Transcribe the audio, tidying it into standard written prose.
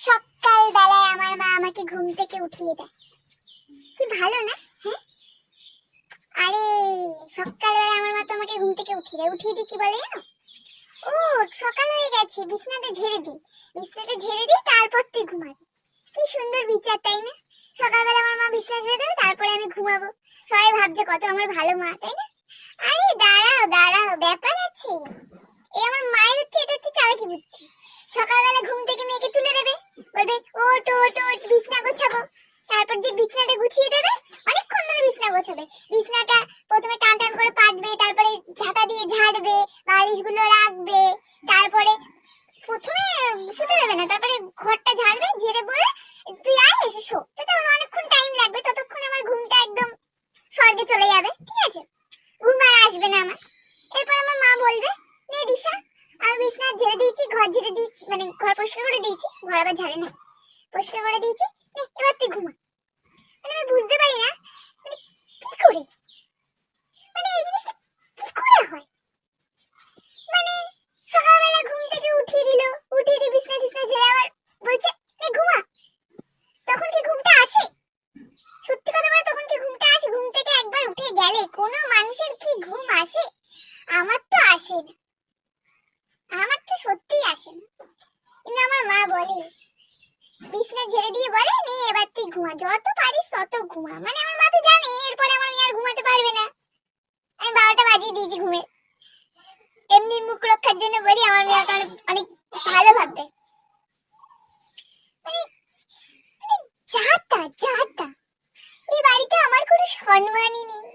সকাল বেলায় আমার মা আমাকে ঘুম থেকে উঠিয়ে দেয়। কি ভালো না? হ্যাঁ, আরে সকালবেলা আমার মা তো আমাকে ঘুম থেকে উঠিয়ে দিই কি বলে জানো? ও, সকাল হয়ে গেছে, বিছানাটা ঝেড়ে দিই তারপর তুই ঘুমাবি। কি সুন্দর বিচার, তাই না? সকালবেলা আমার মা বিছানা ঝেড়ে দেবে, তারপরে আমি ঘুমাবো। সবাই ভাবছে কত আমার ভালো মা, তাই না? আরে দাঁড়াও দাঁড়াও, ব্যাপার আছে। এই আমার মায়ের এটা হচ্ছে চালাকি বুদ্ধি। সকালবেলা ঘুম থেকে মেয়েকে তুলে দেবে, বলবে ওট ওট ওট, বিছানা গোছাবো। তারপর যে বিছানাটা গুছিয়ে দেবে, অনেকক্ষণ ধরে বিছানা গোছাবে। বিছানাটা প্রথমে টান টান করে পাতবে, তারপরে ঝাঁটা দিয়ে ঝাড়বে, বালিশগুলো রাখবে। তারপরে প্রথমে শুতে দেবে না, তারপরে ঘরটা ঝাড়বে, ঝেড়ে বলে তুই আয় এসে শো। তাতে অনেকক্ষণ টাইম লাগবে, ততক্ষণ আমার ঘুমটা একদম স্বর্গে চলে যাবে। ঠিক আছে, ঘুম আর আসবে না আমার। এরপর আমার মা বলবে নে দিশা, আমি বিছানা ঝেড়ে দিয়েছি, ঘর ঝেড়ে দিই, মানে ঘর পরিষ্কার করে দিয়েছি, ঘর আবার ঝাড়ে না, পরিষ্কার করে দিয়েছি, নে এবার তুই ঘুমা। মানে আমি বুঝতে পারি না, মানে কি করে, মানে এই জিনিসটা কি করে হয়। মানে সকালবেলা ঘুম থেকে উঠিয়ে দিয়ে বিছানা টিছনা ঝেড়ে আবার বলছে নে ঘুমা। তখন কি ঘুমটা আসে? সত্যি কথা বলে তখন কি ঘুমটা আসে? ঘুম থেকে একবার উঠে গেলে কোনো মানুষের কি ঘুম আসে? আমার তো আসে না, আমার তো সত্যিই আসে না। কিন্তু আমার মা বলে, বিছানা ঝেড়ে দিয়ে বলে নে এবার তুই ঘুমা, যত পারিস তত ঘুমা। মানে আমার মা তো জানে এরপরে আমার মেয়ে আর ঘুমাতে পারবে না। আমি 12টা বাজিয়ে দিয়েছি ঘুমে। এমনি মুখ রক্ষার জন্য বলি, আমার মেয়ে অনেক অনেক ভালো ভাববে। মানে মানে যাতা যাতা, এই বাড়িতে আমার কোনো সম্মানই নেই।